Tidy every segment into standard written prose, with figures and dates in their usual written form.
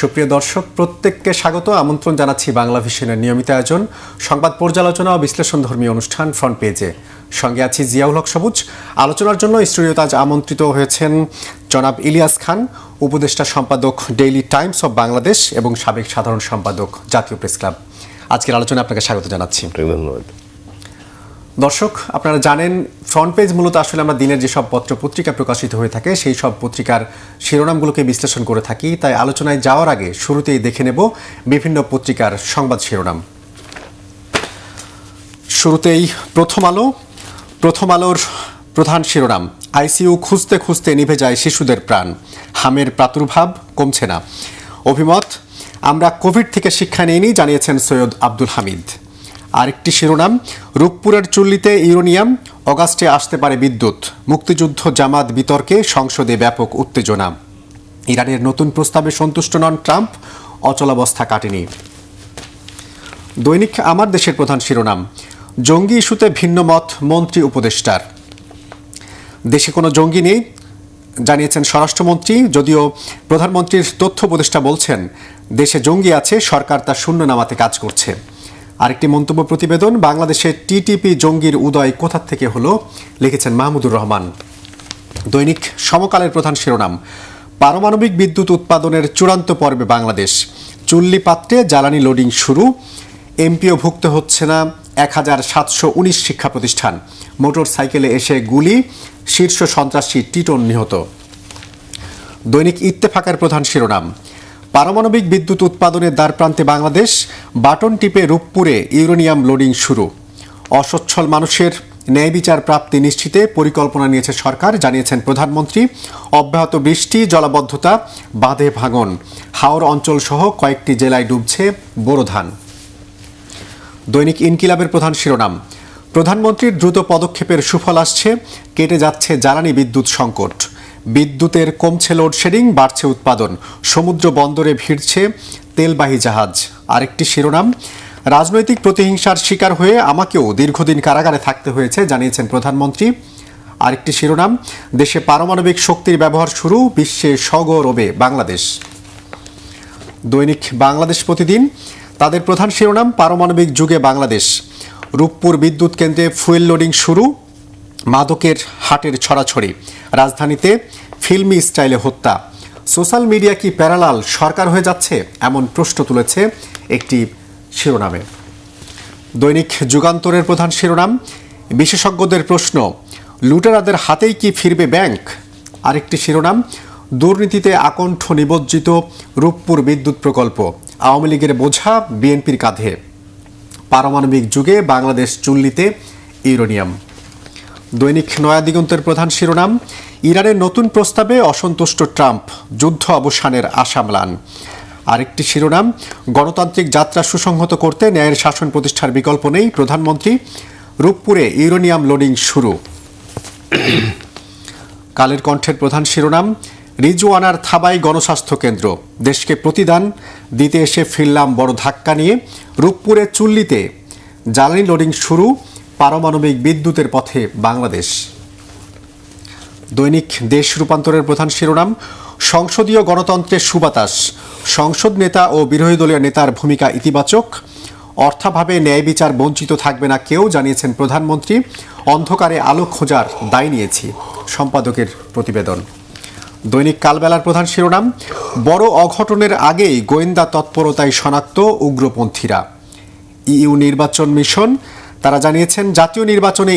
সুপ্রিয় দর্শক, প্রত্যেককে স্বাগত আমন্ত্রণ জানাচ্ছি বাংলা ভিশনের নিয়মিত আয়োজন সংবাদ পর্যালোচনা ও বিশ্লেষণধর্মী অনুষ্ঠান ফ্রন্ট পেজে। সঙ্গে আছি জিয়াউল হক সবুজ। আলোচনার জন্য স্টুডিওতে আজ আমন্ত্রিত হয়েছেন জনাব ইলিয়াস খান, উপদেষ্টা সম্পাদক ডেইলি টাইমস অব বাংলাদেশ এবং সাবেক সাধারণ সম্পাদক জাতীয় প্রেস ক্লাব। আজকের আলোচনায় আপনাকে স্বাগত জানাচ্ছি। ধন্যবাদ। দর্শক, আপনারা জানেন ফ্রন্ট পেজ মূলত আসলে আমরা দিনের যেসব পত্র পত্রিকা প্রকাশিত হয়ে থাকে সেই সব পত্রিকার শিরোনামগুলোকে বিশ্লেষণ করে থাকি। তাই আলোচনায় যাওয়ার আগে শুরুতেই দেখে নেব বিভিন্ন পত্রিকার সংবাদ শিরোনাম। শুরুতেই প্রথম আলোর প্রধান শিরোনাম, আইসিইউ খুঁজতে খুঁজতে নিভে যায় শিশুদের প্রাণ, হামের প্রাদুর্ভাব কমছে না। অভিমত, আমরা কোভিড থেকে শিক্ষা নিইনি, জানিয়েছেন সৈয়দ আব্দুল হামিদ। আরেকটি শিরোনাম, রূপপুরের চুল্লিতে ইউরেনিয়াম, অগাস্টে আসতে পারে বিদ্যুৎ, মুক্তিযুদ্ধ জামাত বিতর্কে সংসদে ব্যাপক উত্তেজনা। ইরানের নতুন প্রস্তাবে সন্তুষ্ট নন ট্রাম্প, অচলাবস্থা কাটেনি। দৈনিক আমার দেশের প্রধান শিরোনাম, জঙ্গি ইস্যুতে ভিন্ন মত মন্ত্রী উপদেষ্টার, দেশে কোনো জঙ্গি নেই জানিয়েছেন স্বরাষ্ট্রমন্ত্রী। যদিও প্রধানমন্ত্রীর তথ্য উপদেষ্টা বলছেন দেশে জঙ্গি আছে, সরকার তা শূন্য নামাতে কাজ করছে। আরেকটি মন্তব্য প্রতিবেদন, বাংলাদেশে টিটিপি জঙ্গির উদয় কোথা থেকে হলো, লিখেছেন মাহমুদুর রহমান। দৈনিক সমকালের প্রধান শিরোনাম, পারমাণবিক বিদ্যুৎ উৎপাদনের চূড়ান্ত পর্বে বাংলাদেশ, চুল্লি পাত্রে জ্বালানি লোডিং শুরু, এমপিও ভুক্ত হচ্ছে না 1719 শিক্ষা প্রতিষ্ঠান, মোটর সাইকেলে এসে গুলি, শীর্ষ সন্ত্রাসী টিটন নিহত। দৈনিক ইত্তেফাকের প্রধান শিরোনাম, পারমাণবিক বিদ্যুৎ উৎপাদনের দ্বারপ্রান্তে বাংলাদেশ, বাটন টিপে রূপপুরে ইউরেনিয়াম লোডিং শুরু, অসচ্ছল মানুষের ন্যায় বিচার প্রাপ্তি নিশ্চিতে পরিকল্পনা নিয়েছে সরকার, জানিয়েছেন প্রধানমন্ত্রী। অব্যাহত বৃষ্টি, জলাবদ্ধতা, বাঁধে ভাঙন, হাওর অঞ্চল সহ কয়েকটি জেলায় ডুবছে বোরো ধান। দৈনিক ইনকিলাবের প্রধান শিরোনাম, প্রধানমন্ত্রীর দ্রুত পদক্ষেপের সুফল আসছে, কেটে যাচ্ছে জ্বালানি বিদ্যুৎ সংকট, বিদ্যুতের কমছে লোডশেডিং, বাড়ছে উৎপাদন, সমুদ্র বন্দরে ভিড়ছে তেলবাহী জাহাজ। আরেকটি শিরোনাম, রাজনৈতিক প্রতিহিংসার শিকার হয়ে আমাকেও দীর্ঘদিন কারাগারে থাকতে হয়েছে, জানিয়েছেন প্রধানমন্ত্রী। আরেকটি শিরোনাম, দেশে পারমাণবিক শক্তির ব্যবহার শুরু, বিশ্বে সগৌরবে বাংলাদেশ। দৈনিক বাংলাদেশ প্রতিদিন, তাদের প্রধান শিরোনাম, পারমাণবিক যুগে বাংলাদেশ, রূপপুর বিদ্যুৎ কেন্দ্রে ফুয়েল লোডিং শুরু, মাদকের হাটের ছড়াছড়ি, রাজধানীতে ফিল্মি স্টাইলে হত্যা, সোশ্যাল মিডিয়া কি প্যারালাল সরকার হয়ে যাচ্ছে, এমন প্রশ্ন তুলেছে একটি শিরোনামে। দৈনিক যুগান্তরের প্রধান শিরোনাম, বিশেষজ্ঞদের প্রশ্ন, লুটেরাদের হাতেই কি ফিরবে ব্যাংক। আরেকটি শিরোনাম, দুর্নীতিতে আকণ্ঠ নিমজ্জিত রূপপুর বিদ্যুৎ প্রকল্প, আওয়ামী লীগের বোঝা বিএনপির কাঁধে, পারমাণবিক যুগে বাংলাদেশ চুল্লিতে ইউরেনিয়াম। দৈনিক নয়া দিগন্তের প্রধান শিরোনাম, ইরানের নতুন প্রস্তাবে অসন্তুষ্ট ট্রাম্প, যুদ্ধ অবসানের আশা ম্লান। আরেকটি শিরোনাম, গণতান্ত্রিক যাত্রা সুসংহত করতে ন্যায়ের শাসন প্রতিষ্ঠার বিকল্প নেই, প্রধানমন্ত্রী। রূপপুরে ইউরেনিয়াম লোডিং শুরু। কালের কণ্ঠের প্রধান শিরোনাম, রিজওয়ানার থাবাই গণস্বাস্থ্য কেন্দ্র, দেশকে প্রতিদান দিতে এসে ফিরলাম বড় ধাক্কা নিয়ে, রূপপুরে চুল্লিতে জ্বালানি লোডিং শুরু, পারমাণবিক বিদ্যুতের পথে বাংলাদেশ। দৈনিক দেশ রূপান্তরের প্রধান শিরোনাম, সংসদীয় গণতন্ত্রের সুবাতাস, সংসদ নেতা ও বিরোধী দলীয় নেতার ভূমিকা ইতিবাচক, অর্থাভাবে ন্যায় বিচার বঞ্চিত থাকবে না কেউ, জানিয়েছেন প্রধানমন্ত্রী। অন্ধকারে আলো খোঁজার দায় নিয়েছি, সম্পাদকের প্রতিবেদন। দৈনিক কালবেলার প্রধান শিরোনাম, বড় অঘটনের আগেই গোয়েন্দা তৎপরতায় শনাক্ত উগ্রপন্থীরা, ইইউ নির্বাচন মিশন, তারা জানিয়েছেন জাতীয় নির্বাচনে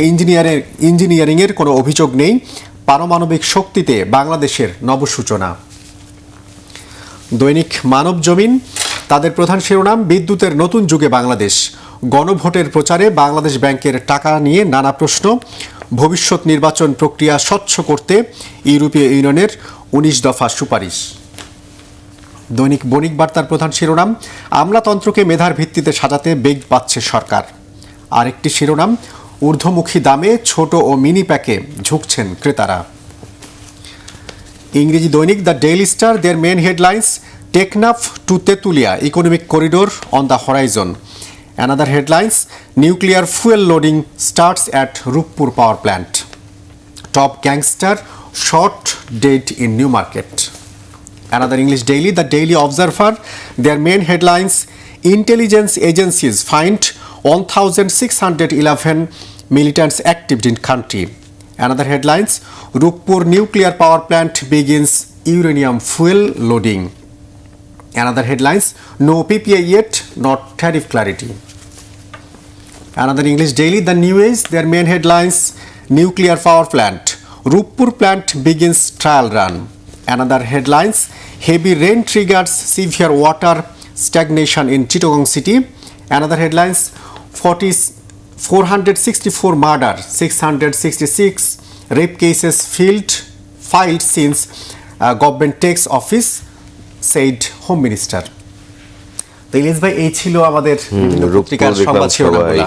ইঞ্জিনিয়ারিংয়ের কোনো অভিযোগ নেই, পারমাণবিক শক্তিতে বাংলাদেশের নবসূচনা। দৈনিক মানব জমিন, তাদের প্রধান শিরোনাম, বিদ্যুতের নতুন যুগে বাংলাদেশ, গণভোটের প্রচারে বাংলাদেশ ব্যাংকের টাকা নিয়ে নানা প্রশ্ন, ভবিষ্যৎ নির্বাচন প্রক্রিয়া স্বচ্ছ করতে ইউরোপীয় ইউনিয়নের 19 দফা সুপারিশ। দৈনিক বণিক বার্তার প্রধান শিরোনাম, আমলাতন্ত্রকে মেধার ভিত্তিতে সাজাতে বেগ পাচ্ছে সরকার। আরেকটি শিরোনাম, ঊর্ধ্বমুখী দামে ছোট ও মিনি প্যাকে ঝুঁকছেন ক্রেতারা। ইংরেজি দৈনিক the daily star, their main headlines, Teknaf to Tetulia economic corridor on the horizon. Another headlines, nuclear fuel loading starts at Rooppur power plant. Top gangster shot dead in new market. Another English daily, the Daily Observer, their main headlines: intelligence agencies find 1,611 militants active in country. Another headlines: Rupur nuclear power plant begins uranium fuel loading. Another headlines: no PPA yet, not tariff clarity. Another English daily, the New Age, their main headlines: nuclear power plant, Rupur plant begins trial run. Another headlines: heavy rain triggers severe water stagnation in Chittagong city. Another headlines: 464 murder, 666 rape cases filed since government takes office, said Home Minister. তো ইলিয়াস ভাই, এই ছিল আমাদের বিভিন্ন পত্রিকার সংবাদ শিরোনামগুলো।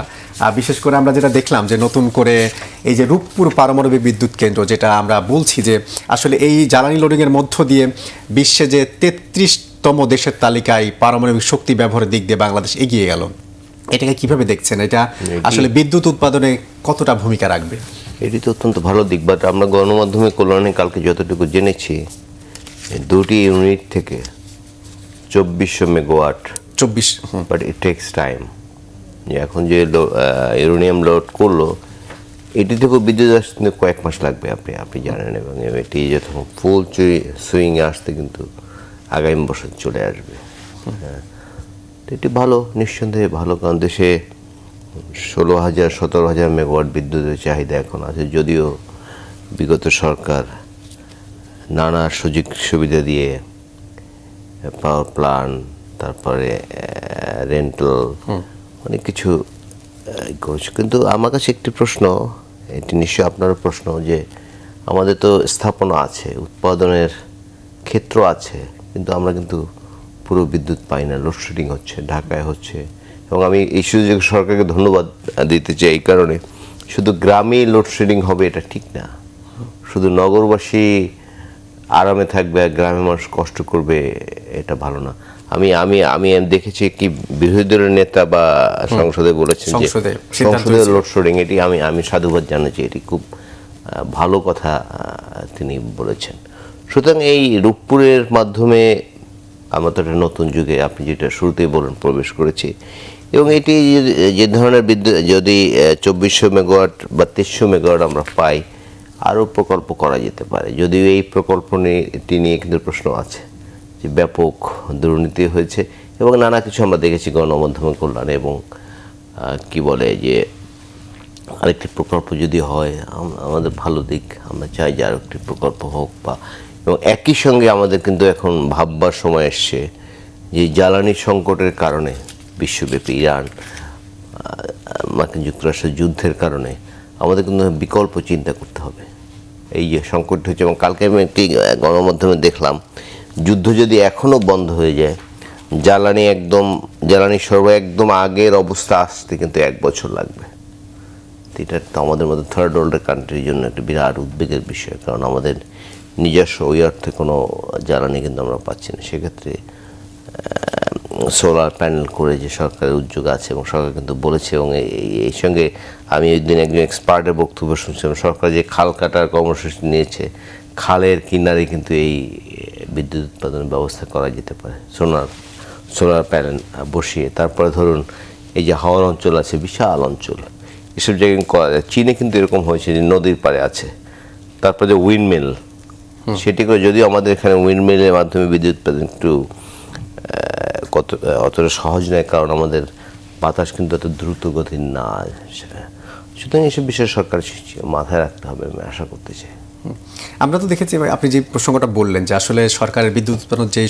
বিশেষ করে আমরা যেটা দেখলাম যে নতুন করে এই যে রূপপুর পারমাণবিক বিদ্যুৎ কেন্দ্র, যেটা আমরা বলছি যে আসলে এই জ্বালানি লোডিং এর মধ্য দিয়ে বিশ্বে যে 33তম দেশের তালিকায় পারমাণবিক শক্তি ব্যবহারের দিক দিয়ে বাংলাদেশ এগিয়ে গেল, এটাকে কিভাবে দেখছেন? এটা আসলে বিদ্যুৎ উৎপাদনে কতটা ভূমিকা রাখবে? এটি তো অত্যন্ত ভালো দিক, বাট আমরা গণমাধ্যমে কল্যাণে কালকে যতটুকু জেনেছি, দুটি ইউনিট থেকে 2400 megawatt, but it takes time. এখন যে ইউরেনিয়াম লোড করলো, এটি থেকেও বিদ্যুৎ আসতে কয়েক মাস লাগবে, আপনি জানেন, এবং এটি যখন ফুল সুইংয়ে আসতে কিন্তু আগামী বছর চলে আসবে। এটি ভালো, নিঃসন্দেহে ভালো, কারণ দেশে 16,000-17,000 মেগাওয়াট বিদ্যুতের চাহিদা এখন আছে, যদিও বিগত সরকার নানা সুযোগ সুবিধা দিয়ে পাওয়ার প্ল্যান্ট, তারপরে রেন্টাল, অনেক কিছু করছে। কিন্তু আমার কাছে একটি প্রশ্ন, এটি নিশ্চয়ই আপনার প্রশ্ন, যে আমাদের তো স্থাপনা আছে, উৎপাদনের ক্ষেত্র আছে, কিন্তু আমরা কিন্তু পুরো বিদ্যুৎ পাই না। লোডশেডিং হচ্ছে, ঢাকায় হচ্ছে, এবং আমি এই সুযোগে সরকারকে ধন্যবাদ দিতে চাই এই কারণে, শুধু গ্রামেই লোডশেডিং হবে এটা ঠিক না, শুধু নগরবাসী আরামে থাকবে আর গ্রামের মানুষ কষ্ট করবে এটা ভালো না। আমি দেখেছি কি বিরোধী দলের নেতা বা সংসদে বলেছেন যে সংসদের লোডশেডিং, এটি আমি সাধুবাদ জানাচ্ছি, এটি খুব ভালো কথা তিনি বলেছেন। সুতরাং এই রূপপুরের মাধ্যমে আমরা তো একটা নতুন যুগে, আপনি যেটা শুরুতেই বলেন, প্রবেশ করেছি, এবং এটি যে ধরনের বিদ্যুৎ যদি 2400 মেগাওয়াট বা 2300 মেগাওয়াট আমরা পাই, আরও প্রকল্প করা যেতে পারে। যদিও এই প্রকল্পটি নিয়ে কিন্তু প্রশ্ন আছে যে ব্যাপক দুর্নীতি হয়েছে, এবং নানা কিছু আমরা দেখেছি গণমাধ্যমে কল্যাণে, এবং কি বলে যে আরেকটি প্রকল্প যদি হয় আমাদের ভালো দিক, আমরা চাই যে আরেকটি প্রকল্প হোক। এবং একই সঙ্গে আমাদের কিন্তু এখন ভাববার সময় এসছে যে জ্বালানি সংকটের কারণে বিশ্বব্যাপী ইরান মার্কিন যুক্তরাষ্ট্রের যুদ্ধের কারণে আমাদের কিন্তু বিকল্প চিন্তা করতে হবে। এই যে সংকট হচ্ছে, এবং কালকে আমি একটি গণমাধ্যমে দেখলাম, যুদ্ধ যদি এখনও বন্ধ হয়ে যায়, জ্বালানি সরবরাহ একদম আগের অবস্থা আসতে কিন্তু 1 বছর লাগবে। এটা তো আমাদের মধ্যে থার্ড ওয়ার্ল্ডের কান্ট্রির জন্য একটা বিরাট উদ্বেগের বিষয়, কারণ আমাদের নিজস্ব ওই অর্থে কোনো জ্বালানি কিন্তু আমরা পাচ্ছি না। সেক্ষেত্রে সোলার প্যানেল করে যে সরকারের উদ্যোগ আছে, এবং সরকার কিন্তু বলেছে, এবং এই সঙ্গে আমি ওই দিন একজন এক্সপার্টের বক্তব্য শুনছিলাম, সরকার যে খাল কাটার কর্মসূচি নিয়েছে, খালের কিনারে কিন্তু এই বিদ্যুৎ উৎপাদনের ব্যবস্থা করা যেতে পারে, সোলার প্যানেল বসিয়ে। তারপরে ধরুন এই যে হাওর অঞ্চল আছে, বিশাল অঞ্চল, এসব জায়গায় করা যায়। চীনে কিন্তু এরকম হয়েছে যে নদীর পাড়ে আছে, তারপরে যে উইন্ডমিল, সেটি করে, যদিও আমাদের এখানে উইন্ডমিলের মাধ্যমে বিদ্যুৎ উৎপাদন একটু অতটা সহজ নয়, কারণ আমাদের বাতাস কিন্তু এত দ্রুত গতির না। সুতরাং এসব বিষয়ে সরকার মাথায় রাখতে হবে, আমি আশা করতে চাই। আমরা তো দেখেছি, আপনি যে প্রসঙ্গটা বললেন যে আসলে সরকারের বিদ্যুৎ উৎপাদনের যে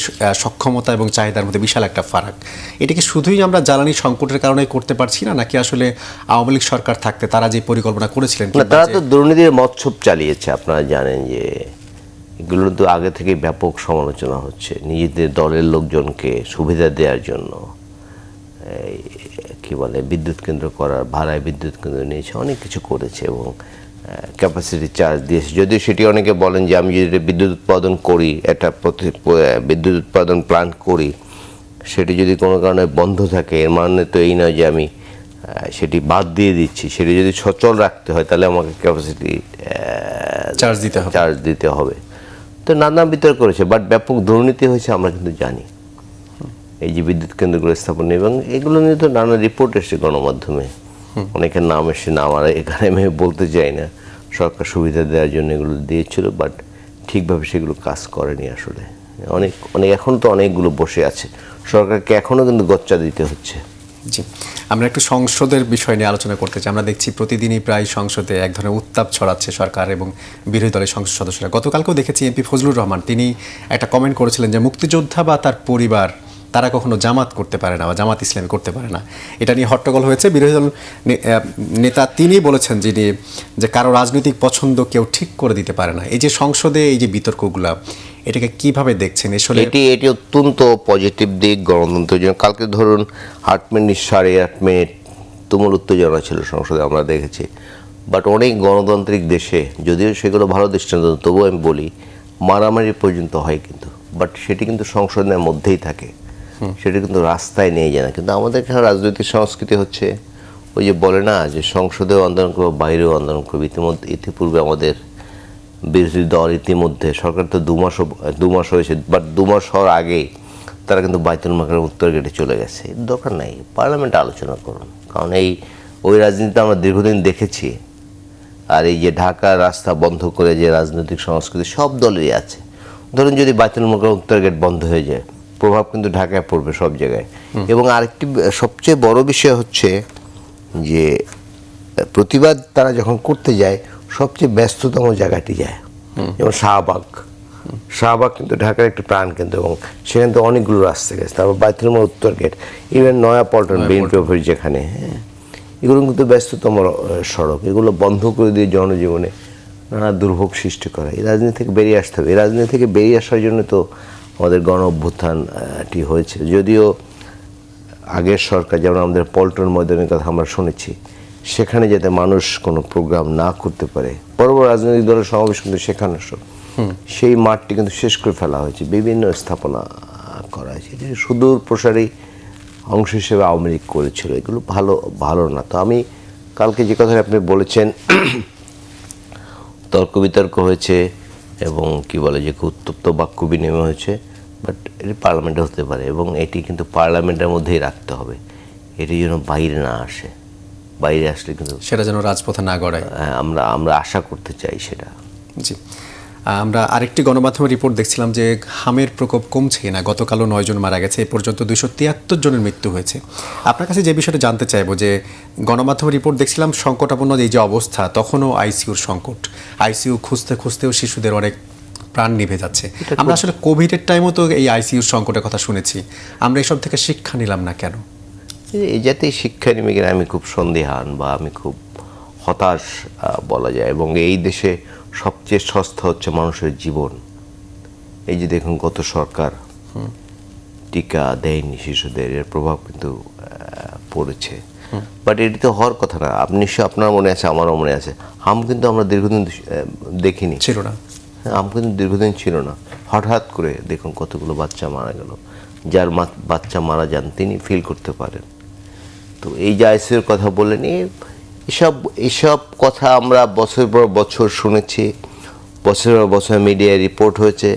সক্ষমতা এবং চাহিদার মধ্যে বিশাল একটা ফারাক, এটাকে শুধুই আমরা জ্বালানি সংকটের কারণে করতে পারছি না, নাকি আসলে আওয়ামী লীগ সরকার থাকতে তারা যে পরিকল্পনা করেছিলেন? তারা তো দুর্নীতির মৎসব চালিয়েছে, আপনারা জানেন যে এগুলো তো আগে থেকে ব্যাপক সমালোচনা হচ্ছে, নিজেদের দলের লোকজনকে সুবিধা দেওয়ার জন্য কি বলে বিদ্যুৎ কেন্দ্র করার, ভাড়ায় বিদ্যুৎ কেন্দ্র নিয়েছে, অনেক কিছু করেছে, এবং ক্যাপাসিটি চার্জ দিয়েছে। যদিও সেটি অনেকে বলেন যে আমি যদি বিদ্যুৎ উৎপাদন করি, একটা বিদ্যুৎ উৎপাদন প্ল্যান্ট করি, সেটি যদি কোনো কারণে বন্ধ থাকে, এর মানে তো এই নয় যে আমি সেটি বাদ দিয়ে দিচ্ছি। সেটি যদি সচল রাখতে হয়, তাহলে আমাকে ক্যাপাসিটি চার্জ দিতে হবে। তো তো নানা বিতর্ক করেছে, বাট ব্যাপক দুর্নীতি হয়েছে আমরা কিন্তু জানি। এই যে বিদ্যুৎ কেন্দ্রগুলো স্থাপন এবং এগুলো নিয়ে তো নানা রিপোর্ট এসেছে গণমাধ্যমে, অনেকের নাম এসে নাম আর এখানে আমি বলতে চাই না, সরকার সুবিধা দেওয়ার জন্য এগুলো দিয়েছিল, বাট ঠিকভাবে সেগুলো কাজ করেনি আসলে। অনেক অনেক এখন তো অনেকগুলো বসে আছে, সরকারকে এখনও কিন্তু গচ্চা দিতে হচ্ছে। জি, আমরা একটু সংসদের বিষয় নিয়ে আলোচনা করতে চাই। আমরা দেখছি প্রতিদিনই প্রায় সংসদে এক ধরনের উত্তাপ ছড়াচ্ছে সরকার এবং বিরোধী দলের সংসদ সদস্যরা। গতকালকেও দেখেছি এমপি ফজলুর রহমান তিনি একটা কমেন্ট করেছিলেন যে মুক্তিযোদ্ধা বা তার পরিবার তারা কখনো জামাত করতে পারে না বা জামাত ইসলামী করতে পারে না। এটা নিয়ে হট্টগোল হয়েছে। বিরোধী দল নেতা তিনি বলেছেন যিনি যে কারো রাজনৈতিক পছন্দ কেউ ঠিক করে দিতে পারে না। এই যে সংসদে এই যে বিতর্কগুলা, এটাকে কিভাবে দেখছেন? আসলে এটি অত্যন্ত পজিটিভ দিক গণতন্ত্রের জন্য। কালকে ধরুন 8 মিনিট 8.5 মিনিট তুমুল উত্তেজনা ছিল সংসদে, আমরা দেখেছি। বাট অনেক গণতান্ত্রিক দেশে, যদিও সেগুলো ভালো দৃষ্টান্ত, তবুও আমি বলি মারামারি পর্যন্ত হয় কিন্তু, বাট সেটি কিন্তু সংসদের মধ্যেই থাকে, সেটা কিন্তু রাস্তায় নিয়ে যায় না। কিন্তু আমাদের এখানে রাজনৈতিক সংস্কৃতি হচ্ছে ওই যে বলে না যে সংসদেও আন্দোলন করবো, বাইরেও আন্দোলন করবো। ইতিপূর্বে আমাদের বিরোধী দল ইতিমধ্যে, সরকার তো 2 মাস হয়েছে, বাট 2 মাস হওয়ার আগেই তারা কিন্তু বাইতুল মাকারের উত্তর গেটে চলে গেছে। দরকার নাই, পার্লামেন্টে আলোচনা করুন, কারণ ওই রাজনীতি আমরা দীর্ঘদিন দেখেছি। আর এই যে ঢাকার রাস্তা বন্ধ করে যে রাজনৈতিক সংস্কৃতি সব দলেরই আছে। ধরুন যদি বাইতুল মাকারের উত্তর গেট বন্ধ হয়ে যায়, প্রভাব কিন্তু ঢাকায় পড়বে সব জায়গায়। এবং আরেকটি সবচেয়ে বড় বিষয় হচ্ছে যে প্রতিবাদ তারা যখন করতে যায় সবচেয়ে ব্যস্ততম জায়গাটি যায়, যেমন শাহবাগ কিন্তু ঢাকার একটি প্রাণকেন্দ্র এবং সেখানে তো অনেকগুলো রাস্তা গেছে। তারপর বাইতুল মাকার উত্তর gate, even Nayapaltan BNP office যেখানে, এগুলো কিন্তু ব্যস্ততম সড়ক। এগুলো বন্ধ করে দিয়ে জনজীবনে নানা দুর্ভোগ সৃষ্টি করে। এই রাজনীতি থেকে বেরিয়ে আসতে হবে। এই রাজনীতি থেকে বেরিয়ে আসার জন্য তো আমাদের গণ অভ্যুত্থানটি হয়েছে। যদিও আগের সরকার, যেমন আমাদের পল্টন ময়দানের কথা আমরা শুনেছি, সেখানে যাতে মানুষ কোনো প্রোগ্রাম না করতে পারে, বড় বড় রাজনৈতিক দলের সমাবেশ কিন্তু সেখানে সেই মাঠটি কিন্তু শেষ করে ফেলা হয়েছে, বিভিন্ন স্থাপনা করা হয়েছে। এটি সুদূর প্রসারী অংশ হিসেবে আওয়ামী লীগ করেছিল। এগুলো ভালো না। তো আমি কালকে যে কথা আপনি বলেছেন, তর্ক বিতর্ক হয়েছে এবং কি বলে যে উত্তপ্ত বাক্য বিনিময় হয়েছে, বাট এটি পার্লামেন্টে হতে পারে এবং এটি কিন্তু পার্লামেন্টের মধ্যেই রাখতে হবে। এটি যেন বাইরে না আসে, বাইরে আসলে কিন্তু সেটা যেন রাজপথে না গড়ায়, আমরা আশা করতে চাই সেটা। জি, আমরা আরেকটি গণমাধ্যমের রিপোর্ট দেখছিলাম যে হামের প্রকোপ কমছে না। গতকালও 9 জন মারা গেছে, এ পর্যন্ত 273 জনের মৃত্যু হয়েছে। আপনার কাছে যে বিষয়টা জানতে চাইবো যে গণমাধ্যমের রিপোর্ট দেখছিলাম সংকটাপন্ন এই যে অবস্থা, তখনও আইসিইউর সংকট, আইসিইউ খুঁজতেও শিশুদের অনেক প্রাণ নিভে যাচ্ছে। আমরা আসলে কোভিডের টাইমও তো এই আইসিইউর সংকটের কথা শুনেছি, আমরা এসব থেকে শিক্ষা নিলাম না কেন? এই জাতীয় শিক্ষা নিবে কিনা আমি খুব সন্দিহান বা আমি খুব হতাশ বলা যায়। এবং এই দেশে সবচেয়ে সস্তা হচ্ছে মানুষের জীবন। এই যে দেখুন গত সরকার টিকা দেয়নি শিশুদের, এর প্রভাব কিন্তু পড়েছে। বাট এটি তো হওয়ার কথা না। আপনার মনে আছে, আমারও মনে আছে, হাম কিন্তু আমরা দীর্ঘদিন দেখিনি, ছিল না। হাম কিন্তু দীর্ঘদিন ছিল না। হঠাৎ করে দেখুন কতগুলো বাচ্চা মারা গেল। যার বাচ্চা মারা যান তিনি ফিল করতে পারেন। তো এই যে আইসিইউর কথা বললেন, এসব কথা আমরা বছর পর বছর শুনেছি, বছর পর বছর মিডিয়ায় রিপোর্ট হয়েছে,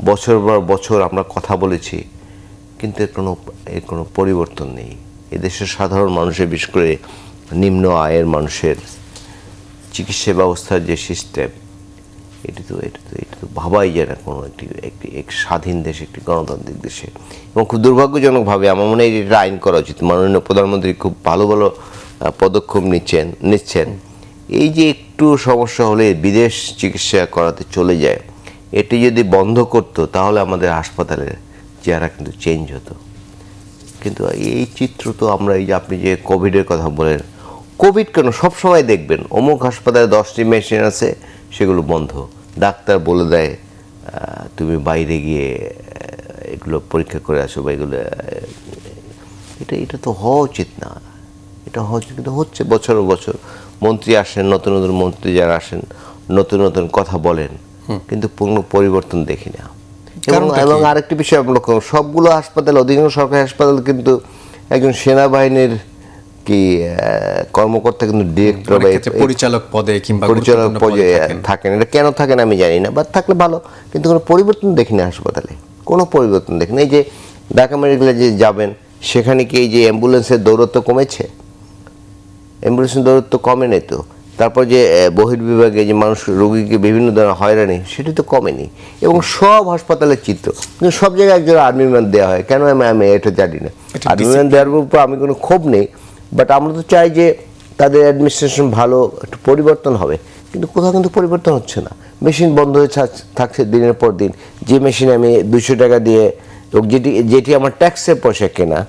বছর পর বছর আমরা কথা বলেছি, কিন্তু এর কোনো পরিবর্তন নেই। এদেশের সাধারণ মানুষের, বিশেষ করে নিম্ন আয়ের মানুষের চিকিৎসা ব্যবস্থার যে সিস্টেম, এটি তো ভাবাই যায় না কোনো একটি স্বাধীন দেশ, একটি গণতান্ত্রিক দেশে। এবং খুব দুর্ভাগ্যজনকভাবে আমার মনে হয় এটা আইন করা উচিত। মাননীয় প্রধানমন্ত্রী খুব ভালো পদক্ষেপ নিচ্ছেন। এই যে একটু সমস্যা হলে বিদেশ চিকিৎসা করাতে চলে যায়, এটি যদি বন্ধ করতো তাহলে আমাদের হাসপাতালের চেহারা কিন্তু চেঞ্জ হতো। কিন্তু এই চিত্র তো আমরা, এই যে আপনি যে কোভিডের কথা বলেন, কোভিড কেন সবসময় দেখবেন অমুক হাসপাতালে 10টি মেশিন আছে, সেগুলো বন্ধ। ডাক্তার বলে দেয় তুমি বাইরে গিয়ে এগুলো পরীক্ষা করে আসো বা এগুলো, এটা তো হওয়া উচিত না। এটা কিন্তু হচ্ছে বছর বছর। মন্ত্রী আসেন, নতুন নতুন মন্ত্রী যারা আসেন নতুন নতুন কথা বলেন, কিন্তু কোনো পরিবর্তন দেখি না। এবং আরেকটি বিষয় আমরা লক্ষ্য, সবগুলো হাসপাতাল, অধিকাংশ সরকারি হাসপাতাল কিন্তু একজন সেনাবাহিনীর কি কর্মকর্তা কিন্তু ডিরেক্টর অনেক ক্ষেত্রে পরিচালক পদে কিংবা পরিচালক গুরুত্বপূর্ণ পদে থাকেন। থাকেন। এটা কেন থাকেন আমি জানি না, বাট থাকলে ভালো, কিন্তু কোনো পরিবর্তন দেখি না হাসপাতালে, কোনো পরিবর্তন দেখি না। এই যে ঢাকা মেডিকেলে যে যাবেন, সেখানে কি এই যে অ্যাম্বুলেন্সের দৌরত্ব কমেছে? অ্যাম্বুলেন্সের দৌরত্ব কমে নেই তো। তারপর যে বহির্বিভাগে যে মানুষ রোগীকে বিভিন্ন ধরনের হয়রানি, সেটি তো কমেনি। এবং সব হাসপাতালের চিত্র, কিন্তু সব জায়গায় একজন আর্মি ম্যান দেওয়া হয় কেন, আমি এটা জানি না। আর্মি ম্যান দেওয়ার উপর আমি কোনো ক্ষোভ নেই, বাট আমরা তো চাই যে তাদের অ্যাডমিনিস্ট্রেশন ভালো, একটু পরিবর্তন হবে, কিন্তু কোথাও কিন্তু পরিবর্তন হচ্ছে না। মেশিন বন্ধ হয়ে থাকছে দিনের পর দিন। যে মেশিনে আমি 200 টাকা দিয়ে, যেটি আমার ট্যাক্সের পয়সা কেনা,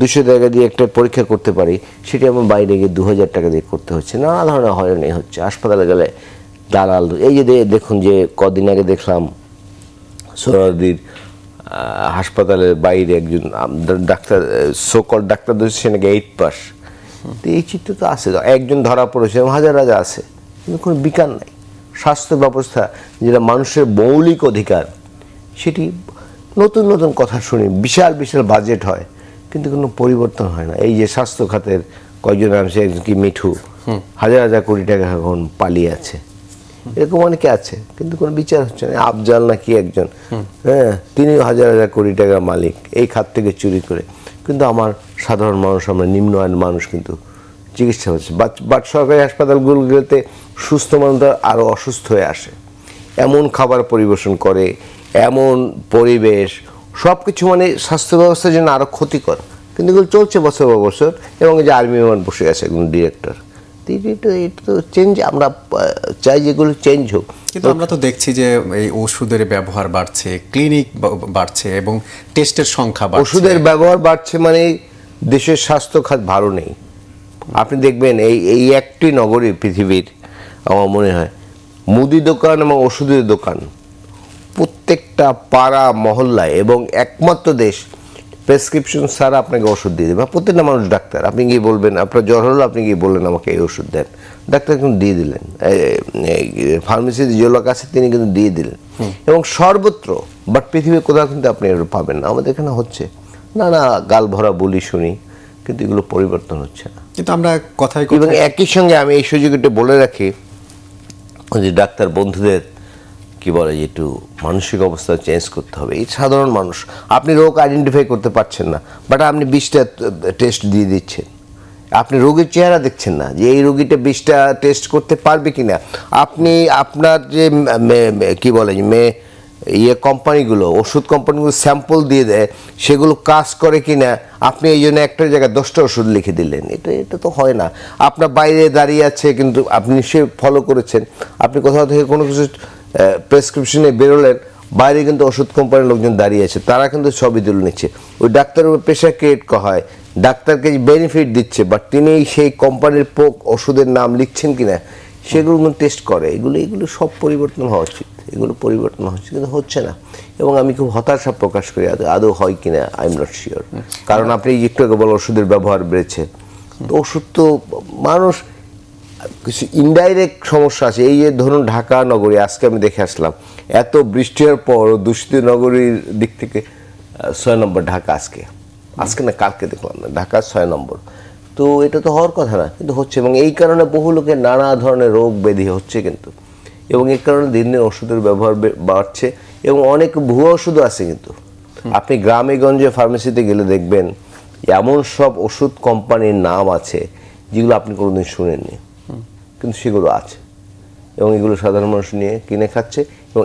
200 টাকা দিয়ে একটা পরীক্ষা করতে পারি, সেটি আমার বাইরে গিয়ে 2000 টাকা দিয়ে করতে হচ্ছে। নানা ধরনের হয়রানি হচ্ছে। হাসপাতালে গেলে দালাল, এই যে দেখুন যে কদিন আগে দেখলাম সোহরাওয়ার্দীর হাসপাতালের বাইরে একজন ডাক্তার, সোকল ডাক্তার ধরছে, সে নাকি 8 পাস। তো এই চিত্র তো আছে, একজন ধরা পড়েছে, হাজার হাজার আছে, কিন্তু কোনো বিকার নাই। স্বাস্থ্য ব্যবস্থা যেটা মানুষের মৌলিক অধিকার, সেটি নতুন নতুন কথা শুনি, বিশাল বিশাল বাজেট হয়, কিন্তু কোনো পরিবর্তন হয় না। এই যে স্বাস্থ্য খাতের কয়জন আছে, কি মিঠু হাজার হাজার কোটি টাকা এখন পালিয়ে আছে, এরকম অনেকে আছে, কিন্তু কোনো বিচার হচ্ছে না। আফজাল নাকি একজন, হ্যাঁ, তিনি হাজার হাজার কোটি টাকার মালিক, এই খাত থেকে চুরি করে, কিন্তু আমার সাধারণ মানুষ, আমরা নিম্ন আয়ের মানুষ কিন্তু চিকিৎসা হচ্ছে। বাট সরকারি হাসপাতালগুলোতে সুস্থ মানুষরা আরও অসুস্থ হয়ে আসে, এমন খাবার পরিবেশন করে, এমন পরিবেশ, সব কিছু মানে স্বাস্থ্য ব্যবস্থার জন্য আরও ক্ষতিকর, কিন্তু এগুলো চলছে বছর পর বছর। এবং এই যে আর্মি ম্যান বসে আছে একজন ডিরেক্টর, এটা তো চেঞ্জ, আমরা চাই যেগুলো চেঞ্জ হোক। কিন্তু আমরা তো দেখছি যে এই ওষুধের ব্যবহার বাড়ছে, ক্লিনিক বাড়ছে এবং টেস্টের সংখ্যা বাড়ছে। ওষুধের ব্যবহার বাড়ছে মানে দেশের স্বাস্থ্য খাত ভালো নেই। আপনি দেখবেন এই একটি নগরী পৃথিবীর, আমার মনে হয়, মুদি দোকান এবং ওষুধের দোকান প্রত্যেকটা পাড়া মহল্লায়, এবং একমাত্র দেশ প্রেসক্রিপশন ছাড়া আপনাকে ওষুধ দিয়ে দেবে। প্রত্যেকটা মানুষ ডাক্তার, আপনি গিয়ে বলবেন আপনার জ্বর হলো, আপনি গিয়ে বললেন আমাকে এই ওষুধ দেন, ডাক্তার কিন্তু দিয়ে দিলেন। ফার্মেসিতে যে লোক আছে তিনি কিন্তু দিয়ে দিলেন, এবং সর্বত্র। বাট পৃথিবীর কোথাও কিন্তু আপনি এগুলো পাবেন না। আমাদের এখানে হচ্ছে না, গাল ভরা বলি শুনি, কিন্তু এগুলো পরিবর্তন হচ্ছে না। কিন্তু আমরা কথায় এবং একই সঙ্গে আমি এই সুযোগটা বলে রাখি যে ডাক্তার বন্ধুদের কি বলে যে একটু মানসিক অবস্থা চেঞ্জ করতে হবে। এই সাধারণ মানুষ, আপনি রোগ আইডেন্টিফাই করতে পারছেন না, বাট আপনি 20টা টেস্ট দিয়ে দিচ্ছেন। আপনি রোগীর চেহারা দেখছেন না যে এই রোগীটা 20টা টেস্ট করতে পারবে কিনা। আপনি আপনার যে কি বলে কোম্পানিগুলো, ওষুধ কোম্পানিগুলো স্যাম্পল দিয়ে দেয়, সেগুলো কাজ করে কিনা, আপনি এই জন্য একটা জায়গায় 10টা ওষুধ লিখে দিলেন, এটা তো হয় না। আপনার বাইরে দাঁড়িয়ে আছে, কিন্তু আপনি নিশ্চয়ই ফলো করেছেন, আপনি কোথাও থেকে কোনো কিছু প্রেসক্রিপশনে বেরোলেন, বাইরে কিন্তু ওষুধ কোম্পানির লোকজন দাঁড়িয়ে আছে, তারা কিন্তু ছবি তুলে নিচ্ছে। ওই ডাক্তারের উপর প্রেশার ক্রিয়েট হয়, ডাক্তারকে বেনিফিট দিচ্ছে, বাট তিনি সেই কোম্পানির ওষুধের নাম লিখছেন কিনা সেগুলো টেস্ট করে। এগুলো সব পরিবর্তন হওয়া উচিত, এগুলো পরিবর্তন হচ্ছে, কিন্তু হচ্ছে না। এবং আমি খুব হতাশা প্রকাশ করি, আদৌ হয় কিনা আই এম নট শিওর। কারণ আপনি একটু আগে বলেন ওষুধের ব্যবহার বেড়েছে, তো ওষুধ তো মানুষ কিছু ইনডাইরেক্ট সমস্যা আছে। এই যে ধরুন ঢাকা নগরী, আজকে আমি দেখে আসলাম, এত বৃষ্টি হওয়ার পর দূষিত নগরীর দিক থেকে 6 নম্বর ঢাকা। আজকে না কালকে দেখলাম না, ঢাকা 6 নম্বর। তো এটা তো হওয়ার কথা না, কিন্তু হচ্ছে। এবং এই কারণে বহু লোকের নানা ধরনের রোগ ব্যাধি হচ্ছে কিন্তু, এবং এই কারণে দিন দিন ওষুধের ব্যবহার বাড়ছে, এবং অনেক ভুয়া ওষুধও আছে। কিন্তু আপনি গ্রামে গঞ্জে ফার্মেসিতে গেলে দেখবেন এমন সব ওষুধ কোম্পানির নাম আছে যেগুলো আপনি কোনোদিন শুনেননি, কিন্তু সেগুলো আছে, এবং এগুলো সাধারণ মানুষ নিয়ে কিনে খাচ্ছে। এবং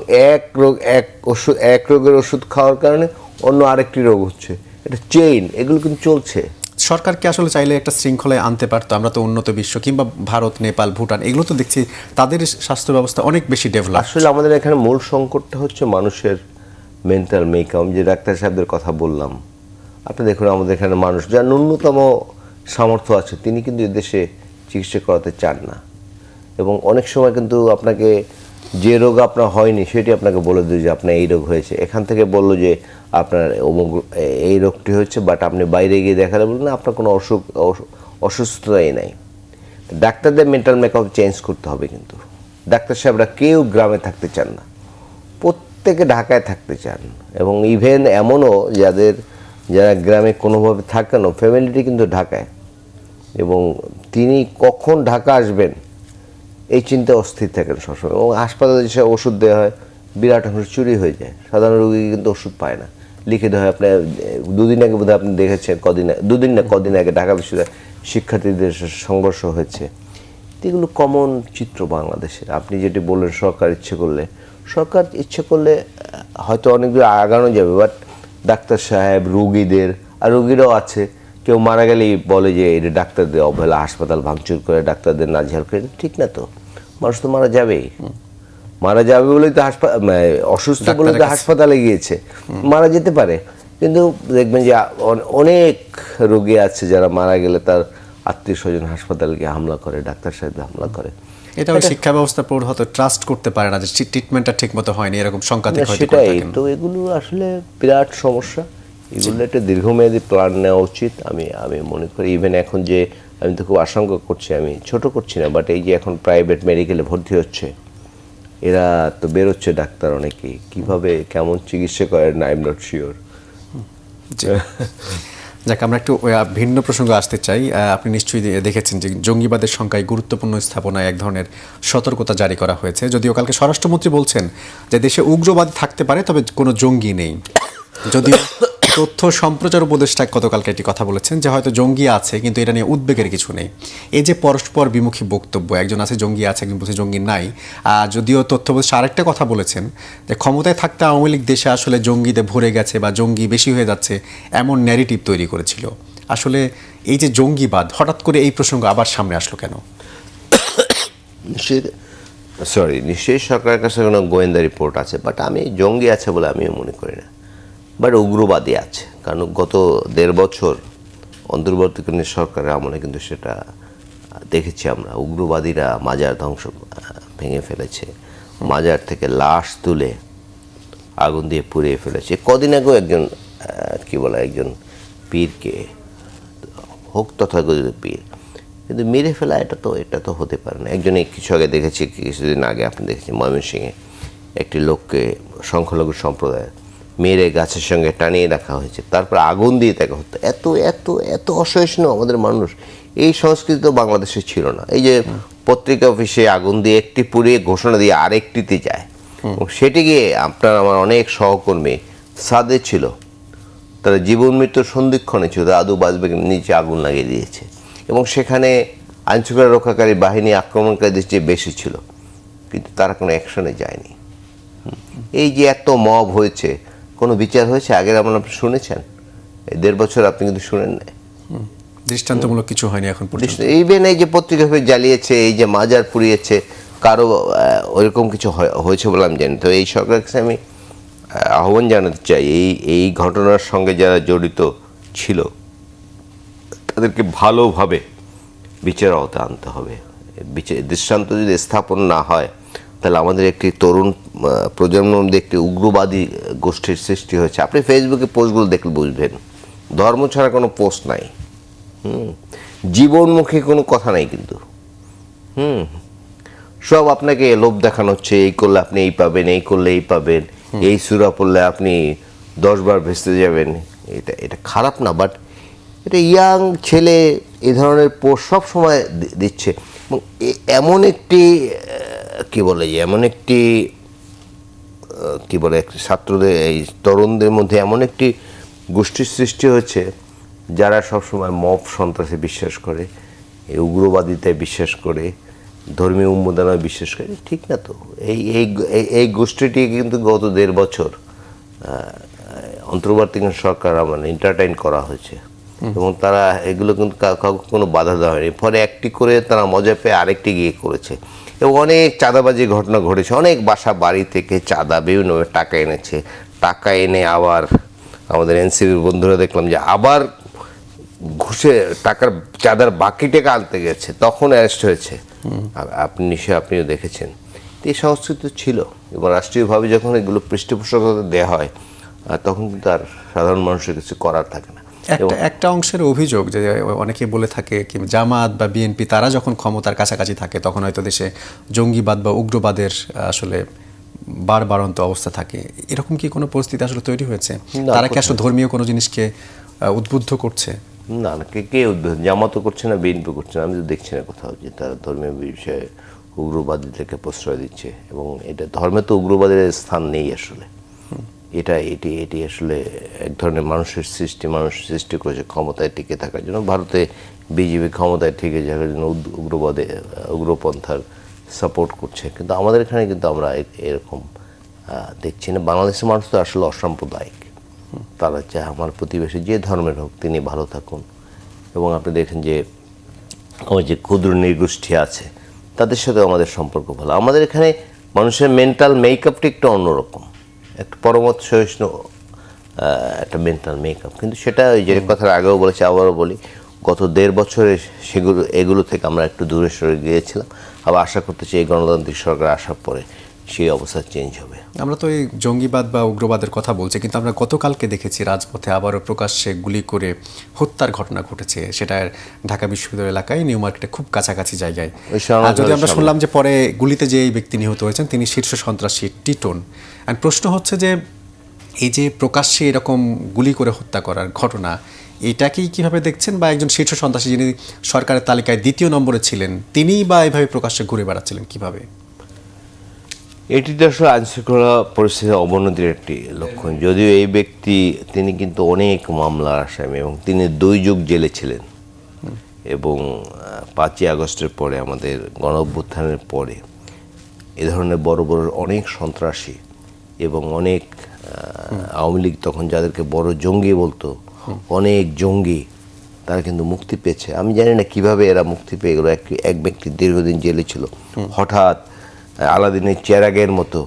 এক রোগের ওষুধ খাওয়ার কারণে অন্য আরেকটি রোগ হচ্ছে, এটা চেইন, এগুলো কিন্তু চলছে। সরকারকে আসলে চাইলে একটা শৃঙ্খলায় আনতে পারতো। আমরা তো উন্নত বিশ্ব কিংবা ভারত, নেপাল, ভুটান, এগুলো তো দেখছি তাদের স্বাস্থ্য ব্যবস্থা অনেক বেশি ডেভেলপ। আসলে আমাদের এখানে মূল সংকটটা হচ্ছে মানুষের মেন্টাল মেকআপ। যে ডাক্তার সাহেবদের কথা বললাম, আপনি দেখুন আমাদের এখানে মানুষ যার ন্যূনতম সামর্থ্য আছে, তিনি কিন্তু এদেশে চিকিৎসা করাতে চান না। এবং অনেক সময় কিন্তু আপনাকে যে রোগ আপনার হয়নি সেটি আপনাকে বলে দিল যে আপনার এই রোগ হয়েছে, এখান থেকে বললো যে আপনার এই রোগটি হয়েছে, বাট আপনি বাইরে গিয়ে দেখালে বললেন না আপনার কোনো অসুস্থতাই নাই। ডাক্তারদের মেন্টাল মেকআপ চেঞ্জ করতে হবে। কিন্তু ডাক্তার সাহেবরা কেউ গ্রামে থাকতে চান না, প্রত্যেকে ঢাকায় থাকতে চান। এবং ইভেন এমনও যারা গ্রামে কোনোভাবে থাকেনও, ফ্যামিলিটি কিন্তু ঢাকায়, এবং তিনি কখন ঢাকা আসবেন এই চিন্তা অস্থির থাকেন সবসময়। এবং হাসপাতালে যেসব ওষুধ দেওয়া হয় বিরাট অংশ চুরি হয়ে যায়, সাধারণ রোগী কিন্তু ওষুধ পায় না, লিখে দেওয়া হয়। আপনার দুদিন আগে বোধহয় আপনি দেখেছেন, কদিন আগে ঢাকা বিশ্ববিদ্যালয়ে শিক্ষার্থীদের সংঘর্ষ হয়েছে। এগুলো কমন চিত্র বাংলাদেশের। আপনি যেটি বললেন সরকার ইচ্ছে করলে হয়তো অনেক দূর আগানো যাবে, বাট ডাক্তার সাহেব, রোগীদের, আর রোগীরাও আছে, কেউ মারা গেলেই বলে যে এটা ডাক্তারদের অবহেলা, হাসপাতাল ভাঙচুর করে ডাক্তারদের নাজেহাল করে। ঠিক না তো, মানুষ তো মারা যাবেই, মারা যাবে বলেই তো অসুস্থ বলে তো হাসপাতালে গিয়েছে, মারা যেতে পারে। কিন্তু দেখবেন যে অনেক রোগী আছে যারা মারা গেলে তার আত্মীয় স্বজন হাসপাতালে গিয়ে হামলা করে, ডাক্তার সাহেব হামলা করে। এটা শিক্ষা ব্যবস্থার পর হয়তো ট্রাস্ট করতে পারে না যে ট্রিটমেন্টটা ঠিক মতো হয়নি, এরকম শঙ্কা থেকে হয়তো করে সেটাই থাকেন। তো, এগুলো আসলে বিরাট সমস্যা। এগুলো একটা দীর্ঘমেয়াদী প্ল্যান নেওয়া উচিত আমি মনে করি। ইভেন এখন যে আমি তো খুব আশঙ্কা করছি, আমি ছোট করছি না, বাট এই যে এখন প্রাইভেট মেডিকেলে ভর্তি হচ্ছে, এরা তো বেরোচ্ছে ডাক্তার অনেকেই, কিভাবে কেমন চিকিৎসা করেন আই এম নট শিওর। যাক, আমরা একটু ভিন্ন প্রসঙ্গে আসতে চাই। আপনি নিশ্চয়ই দেখেছেন যে জঙ্গিবাদের সংখ্যায় গুরুত্বপূর্ণ স্থাপনায় এক ধরনের সতর্কতা জারি করা হয়েছে। যদিও কালকে স্বরাষ্ট্রমন্ত্রী বলছেন যে দেশে উগ্রবাদী থাকতে পারে, তবে কোনো জঙ্গি নেই। যদিও তথ্য সম্প্রচার উপদেষ্টা গতকালকে একটি কথা বলেছেন যে হয়তো জঙ্গি আছে, কিন্তু এটা নিয়ে উদ্বেগের কিছু নেই। এই যে পরস্পর বিমুখী বক্তব্য, একজন আছে জঙ্গি আছে, একজন বলছে জঙ্গি নাই। যদিও তথ্য উপদেষ্টা আরেকটা কথা বলেছেন যে ক্ষমতায় থাকতে আওয়ামী লীগ দেশে আসলে জঙ্গিতে ভরে গেছে বা জঙ্গি বেশি হয়ে যাচ্ছে এমন ন্যারেটিভ তৈরি করেছিল। আসলে এই যে জঙ্গিবাদ, হঠাৎ করে এই প্রসঙ্গ আবার সামনে আসলো কেন? নিশ্চয়ই সরকারের কাছে কোনো গোয়েন্দা রিপোর্ট আছে, বাট আমি জঙ্গি আছে বলে আমিও মনে করি না। বাট উগ্রবাদী আছে, কারণ গত 1.5 বছর অন্তর্বর্তীকালীন সরকারের আমলে কিন্তু সেটা দেখেছি আমরা। উগ্রবাদীরা মাজার ভেঙে ফেলেছে, মাজার থেকে লাশ তুলে আগুন দিয়ে পুড়িয়ে ফেলেছে। কদিন আগেও একজন একজন পীরকে, হোক তথাকথিত পীর, কিন্তু মেরে ফেলা এটা তো হতে পারে না। একজনে কিছু আগে দেখেছি, কিছুদিন আগে আপনি দেখেছেন ময়মনসিংহে একটি লোককে সংখ্যালঘু সম্প্রদায় মেরে গাছের সঙ্গে টানিয়ে রাখা হয়েছে, তারপর আগুন দিয়ে তাকে হত্যা। এত এত এত অসহিষ্ণু আমাদের মানুষ। এই সংস্কৃতি তো বাংলাদেশে ছিল না। এই যে পত্রিকা অফিসে আগুন দিয়ে একটি পুড়িয়ে ঘোষণা দিয়ে আরেকটিতে যায়, সেটি গিয়ে আপনার আমার অনেক সহকর্মী সাদে ছিল, তারা জীবন মৃত্যুর সন্ধিক্ষণে ছিল, আদু বাজবেগের নিচে আগুন লাগিয়ে দিয়েছে, এবং সেখানে আইনশৃঙ্খলা রক্ষাকারী বাহিনী আক্রমণকারীদের চেয়ে বেশি ছিল, কিন্তু তারা কোনো অ্যাকশনে যায়নি। এই যে এত মব হয়েছে, কোনো বিচার হয়েছে? আগের আপনি শুনেছেন? 1.5 বছর আপনি কিন্তু শুনেন না, দৃষ্টান্তমূলক কিছু হয়নি এখন পর্যন্ত। ইভেন এই যে পত্রিকা জ্বালিয়েছে, এই যে মাজার পুড়িয়েছে, কারো ওইরকম কিছু হয়েছে বলে আমি জানি। তো এই সরকারের কাছে আমি আহ্বান জানাতে চাই, এই ঘটনার সঙ্গে যারা জড়িত ছিল তাদেরকে ভালোভাবে বিচার আওতায় আনতে হবে। দৃষ্টান্ত যদি স্থাপন না হয়, তাহলে আমাদের একটি তরুণ প্রজন্মের মধ্যে একটি উগ্রবাদী গোষ্ঠীর সৃষ্টি হয়েছে। আপনি ফেসবুকে পোস্টগুলো দেখলে বুঝবেন, ধর্ম ছাড়া কোনো পোস্ট নাই, জীবনমুখী কোনো কথা নাই, কিন্তু সব আপনাকে লোভ দেখানো হচ্ছে, এই করলে আপনি এই পাবেন, এই করলে এই পাবেন, এই সূরা পড়লে আপনি 10 বার ভেস্তে যাবেন। এটা খারাপ না, বাট এটা ইয়াং ছেলে এই ধরনের পোস্ট সব সময় দিচ্ছে। এবং এমন একটি ছাত্রদের, এই তরুণদের মধ্যে এমন একটি গোষ্ঠীর সৃষ্টি হয়েছে যারা সবসময় মব সন্ত্রাসে বিশ্বাস করে, এই উগ্রবাদিতায় বিশ্বাস করে, ধর্মীয় উন্মোদনায় বিশ্বাস করে। ঠিক না তো? এই গোষ্ঠীটি কিন্তু গত 1.5 বছর অন্তর্বর্তীকালীন সরকার এন্টারটেইন করা হয়েছে, এবং তারা এগুলো কিন্তু কাউকে কোনো বাধা দেওয়া হয়নি। ফলে একটি করে তারা মজা পেয়ে আরেকটি গিয়ে করেছে, এবং অনেক চাঁদাবাজি ঘটনা ঘটেছে। অনেক বাসা বাড়ি থেকে চাঁদা বিভিন্নভাবে টাকা এনেছে, টাকা এনে আবার আমাদের এনসিপির বন্ধুরা দেখলাম যে আবার ঘুষে চাঁদার বাকি টাকা আনতে গেছে, তখন অ্যারেস্ট হয়েছে। আপনিও দেখেছেন। এই সংস্কৃতি ছিল, এবং রাষ্ট্রীয়ভাবে যখন এগুলো পৃষ্ঠপোষকতা দেওয়া হয়, তখন কিন্তু আর সাধারণ মানুষের কিছু করার থাকে না। একটা অংশের অভিযোগ যে অনেকে বলে থাকে কি জামাত বা বিএনপি তারা যখন ক্ষমতার কাছাকাছি থাকে তখন হয়তো দেশে জঙ্গিবাদ বা উগ্রবাদের আসলে বাড়ন্ত অবস্থা থাকে। এরকম কি কোনো পরিস্থিতি আসলে তৈরি হয়েছে? তারা কি আসলে ধর্মীয় কোনো জিনিসকে উদ্বুদ্ধ করছে? না না, কে উদ্বোধন, জামাতও করছে না, বিএনপি করছে না, আমি তো দেখছি না কোথাও যে তারা ধর্মীয় বিষয়ে উগ্রবাদীদেরকে প্রশ্রয় দিচ্ছে। এবং এটা ধর্মে তো উগ্রবাদের স্থান নেই আসলে। এটি আসলে এক ধরনের মানুষের সৃষ্টি করেছে ক্ষমতায় টিকে থাকার জন্য। ভারতে বিজেপি ক্ষমতায় টিকে থাকার জন্য উগ্রপন্থার সাপোর্ট করছে, কিন্তু আমাদের এখানে কিন্তু আমরা এরকম দেখছি না। বাংলাদেশের মানুষ তো আসলে অসাম্প্রদায়িক, তারা চায় আমার প্রতিবেশী যে ধর্মের হোক তিনি ভালো থাকুন। এবং আপনি দেখেন যে ওই যে ক্ষুদ্র নৃগোষ্ঠী আছে তাদের সাথে আমাদের সম্পর্ক ভালো। আমাদের এখানে মানুষের মেন্টাল মেকআপটা একটু অন্যরকম, একটা পরমত সহিষ্ণু একটা মেন্টাল মেকআপ। কিন্তু সেটা ওই যে কথার আগেও বলেছি, আবারও বলি, গত 1.5 বছরে এগুলো থেকে আমরা একটু দূরে সরে গিয়েছিলাম। আবার আশা করতেছি এই গণতান্ত্রিক সরকার আসার পরে সেই অবস্থা চেঞ্জ হবে। আমরা তো এই জঙ্গিবাদ বা উগ্রবাদের কথা বলছি, কিন্তু আমরা গতকালকে দেখেছি রাজপথে আবারও প্রকাশ্যে গুলি করে হত্যার ঘটনা ঘটেছে, সেটা ঢাকা বিশ্ববিদ্যালয় এলাকায় নিউ মার্কেটে খুব কাছাকাছি জায়গায়। যদি আমরা শুনলাম যে পরে গুলিতে যে এই ব্যক্তি নিহত হয়েছেন তিনি শীর্ষ সন্ত্রাসী টিটন। আর প্রশ্ন হচ্ছে যে এই যে প্রকাশ্যে এরকম গুলি করে হত্যা করার ঘটনা, এটাকেই কিভাবে দেখছেন? বা একজন শীর্ষ সন্ত্রাসী যিনি সরকারের তালিকায় 2 নম্বরে ছিলেন তিনিই বা এভাবে প্রকাশ্যে ঘুরে বেড়াচ্ছিলেন কিভাবে? এটি তো আসলে আইনশৃঙ্খলা পরিস্থিতির অবনতির একটি লক্ষণ। যদিও এই ব্যক্তি তিনি কিন্তু অনেক মামলার আসামি এবং তিনি 2 যুগ জেলে ছিলেন। এবং 5ই আগস্টের পরে, আমাদের গণঅভ্যুত্থানের পরে এ ধরনের বড় বড় অনেক সন্ত্রাসী এবং অনেক আওয়ামী লীগ তখন যাদেরকে বড় জঙ্গি বলতো, অনেক জঙ্গি তারা কিন্তু মুক্তি পেয়েছে। আমি জানি না কিভাবে এরা মুক্তি পেয়ে গেল। এক ব্যক্তি দীর্ঘদিন জেলে ছিল, হঠাৎ আলাদিনের চেরাগের মতো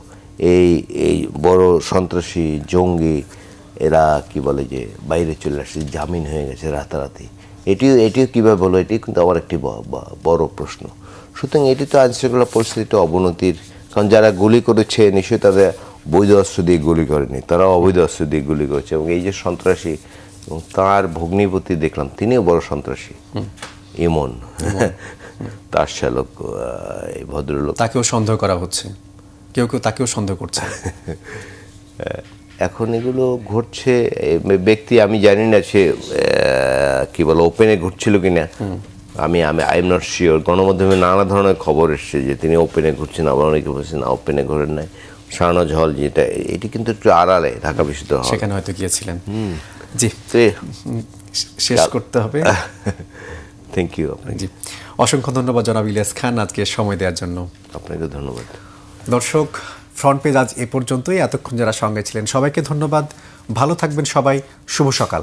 এই বড় সন্ত্রাসী জঙ্গি এরা কি বলে যে বাইরে চলে আসছে, জামিন হয়ে গেছে রাতারাতি। এটিও কীভাবে হলো, এটি কিন্তু আমার একটি বড় প্রশ্ন। সুতরাং এটি তো আইনশৃঙ্খলা পরিস্থিতিটা অবনতির, কারণ যারা গুলি করেছে নিশ্চয়ই তাদের বৈধ অস্ত্র দিয়ে গুলি করেনি, তারা অবৈধ অস্ত্র দিয়ে গুলি করেছে। এবং এই যে সন্ত্রাসী, এবং তার ভগ্নিপতি দেখলাম তিনিও বড় সন্ত্রাসী, ইমন তার চালক, এই ভদ্রলোক, তাকেও সন্দেহ করা হচ্ছে, কেউ কেউ তাকেও সন্দেহ করছে। এখন এগুলো ঘটছে। ব্যক্তি আমি জানি না সে কি বলে ওপেনে ঘুরছিল কিনা, আমি আই এম নট শিওর। গণমাধ্যমে নানা ধরনের খবর এসছে যে তিনি ওপেনে ঘুরছেন, আবার অনেকে বলছেন না ওপেনে ঘোরেন নাই। শাহনাজ হল যেটা, এটি কিন্তু একটু আড়ালে ঢাকা বিশ্ববিদ্যালয়, সেখানে হয়তো গিয়েছিলেন। জি, শেষ করতে হবে। থ্যাংক ইউ আপনাকে। জি, অসংখ্য ধন্যবাদ জনাব ইলিয়াস খান আজকে সময় দেওয়ার জন্য। আপনাকে ধন্যবাদ। দর্শক, ফ্রন্ট পেজ আজ এ পর্যন্তই। এতক্ষণ যারা সঙ্গে ছিলেন সবাইকে ধন্যবাদ। ভালো থাকবেন সবাই। শুভ সকাল।